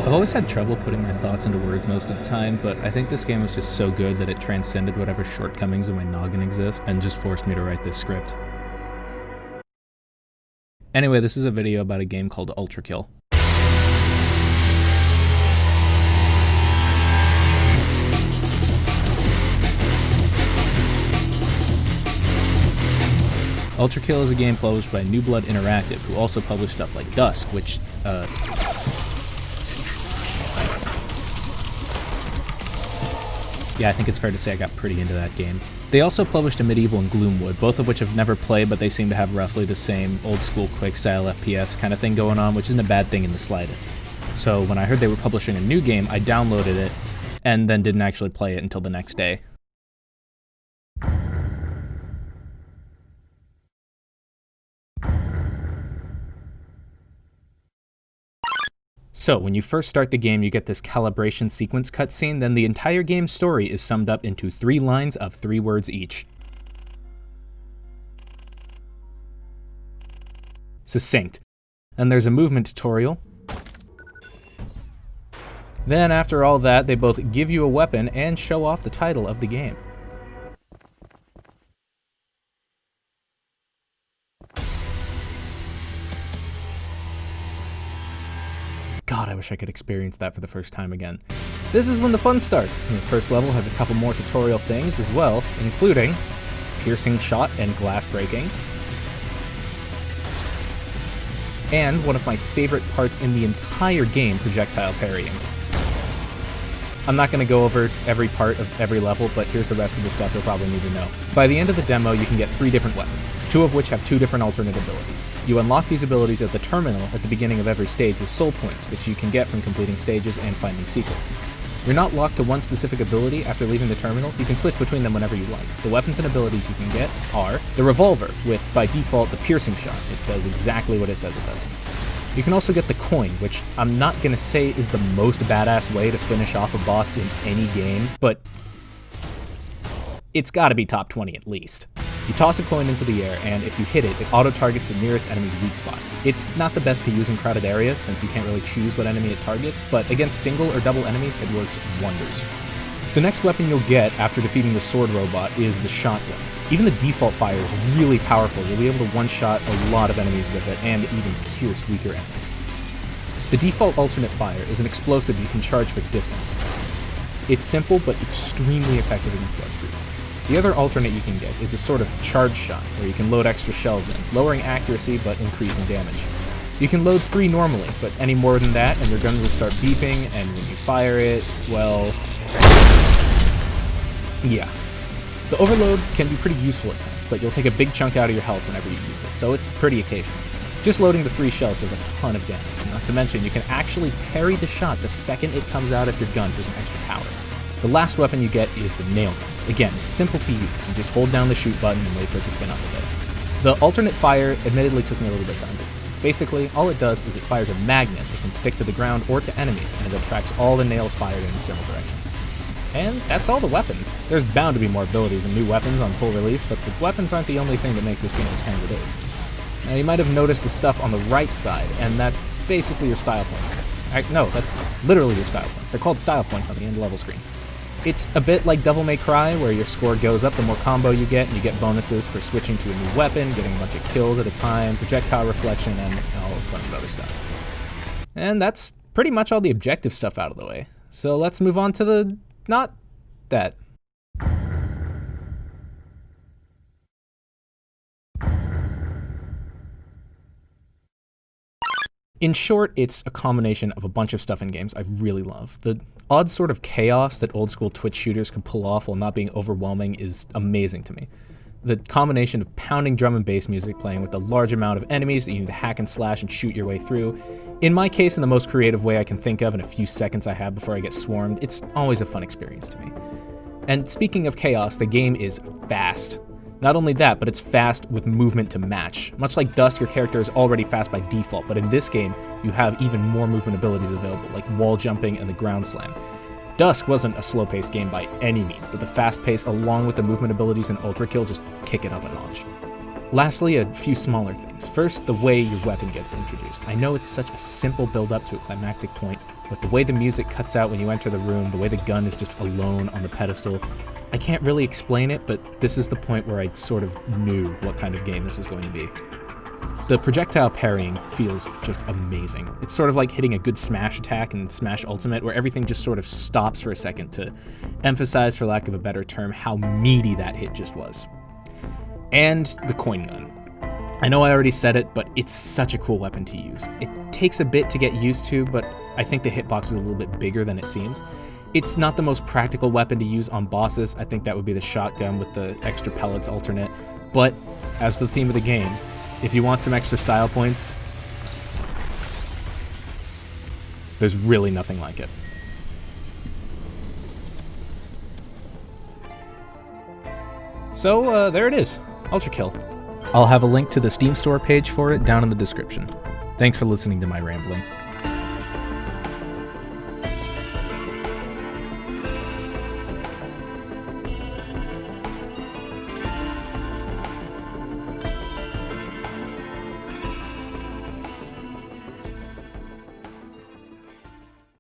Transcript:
I've always had trouble putting my thoughts into words most of the time, but I think this game was just so good that it transcended whatever shortcomings in my noggin exist and just forced me to write this script. Anyway, this is a video about a game called Ultrakill. Ultrakill is a game published by New Blood Interactive, who also published stuff like Dusk, which, yeah, I think it's fair to say I got pretty into that game. They also published a Medieval and Gloomwood, both of which I've never played, but they seem to have roughly the same old-school quick-style FPS kind of thing going on, which isn't a bad thing in the slightest. So when I heard they were publishing a new game, I downloaded it, and then didn't actually play it until the next day. So, when you first start the game, you get this calibration sequence cutscene, then the entire game's story is summed up into 3 lines of 3 words each. Succinct. And there's a movement tutorial. Then, after all that, they both give you a weapon and show off the title of the game. God, I wish I could experience that for the first time again. This is when the fun starts. The first level has a couple more tutorial things as well, including piercing shot and glass breaking. And one of my favorite parts in the entire game, projectile parrying. I'm not going to go over every part of every level, but here's the rest of the stuff you'll probably need to know. By the end of the demo, you can get 3 different weapons, 2 of which have 2 different alternate abilities. You unlock these abilities at the terminal at the beginning of every stage with soul points, which you can get from completing stages and finding secrets. You're not locked to one specific ability after leaving the terminal. You can switch between them whenever you like. The weapons and abilities you can get are the revolver, with, by default, the piercing shot. It does exactly what it says it does. You can also get the coin, which I'm not going to say is the most badass way to finish off a boss in any game, but it's got to be top 20 at least. You toss a coin into the air, and if you hit it, it auto-targets the nearest enemy's weak spot. It's not the best to use in crowded areas, since you can't really choose what enemy it targets, but against single or double enemies, it works wonders. The next weapon you'll get after defeating the sword robot is the shotgun. Even the default fire is really powerful. You'll be able to one-shot a lot of enemies with it, and even pierce weaker enemies. The default alternate fire is an explosive you can charge for distance. It's simple, but extremely effective against large groups. The other alternate you can get is a sort of charge shot, where you can load extra shells in, lowering accuracy but increasing damage. You can load 3 normally, but any more than that and your gun will start beeping, and when you fire it, well, yeah. The overload can be pretty useful at times, but you'll take a big chunk out of your health whenever you use it, so it's pretty occasional. Just loading the 3 shells does a ton of damage, not to mention you can actually parry the shot the second it comes out of your gun for some extra power. The last weapon you get is the nail gun. Again, it's simple to use. You just hold down the shoot button and wait for it to spin up a bit. The alternate fire admittedly took me a little bit of time to see. Basically, all it does is it fires a magnet that can stick to the ground or to enemies, and it attracts all the nails fired in its general direction. And that's all the weapons. There's bound to be more abilities and new weapons on full release, but the weapons aren't the only thing that makes this game as fun as it is. Now, you might have noticed the stuff on the right side, and that's basically your style points. No, that's literally your style points. They're called style points on the end level screen. It's a bit like Devil May Cry, where your score goes up the more combo you get, and you get bonuses for switching to a new weapon, getting a bunch of kills at a time, projectile reflection, and a bunch of other stuff. And that's pretty much all the objective stuff out of the way. So let's move on to the not that. In short, it's a combination of a bunch of stuff in games I really love. The odd sort of chaos that old school Twitch shooters can pull off while not being overwhelming is amazing to me. The combination of pounding drum and bass music playing with a large amount of enemies that you need to hack and slash and shoot your way through. In my case, in the most creative way I can think of in a few seconds I have before I get swarmed, it's always a fun experience to me. And speaking of chaos, the game is fast. Not only that, but it's fast with movement to match. Much like Dusk, your character is already fast by default, but in this game, you have even more movement abilities available, like wall jumping and the ground slam. Dusk wasn't a slow-paced game by any means, but the fast pace along with the movement abilities in Ultrakill just kick it up a notch. Lastly, a few smaller things. First, the way your weapon gets introduced. I know it's such a simple build-up to a climactic point, but the way the music cuts out when you enter the room, the way the gun is just alone on the pedestal, I can't really explain it, but this is the point where I sort of knew what kind of game this was going to be. The projectile parrying feels just amazing. It's sort of like hitting a good smash attack in Smash Ultimate, where everything just sort of stops for a second to emphasize, for lack of a better term, how meaty that hit just was. And the coin gun. I know I already said it, but it's such a cool weapon to use. It takes a bit to get used to, but I think the hitbox is a little bit bigger than it seems. It's not the most practical weapon to use on bosses. I think that would be the shotgun with the extra pellets alternate. But as the theme of the game, if you want some extra style points, there's really nothing like it. So there it is, Ultrakill. I'll have a link to the Steam store page for it down in the description. Thanks for listening to my rambling.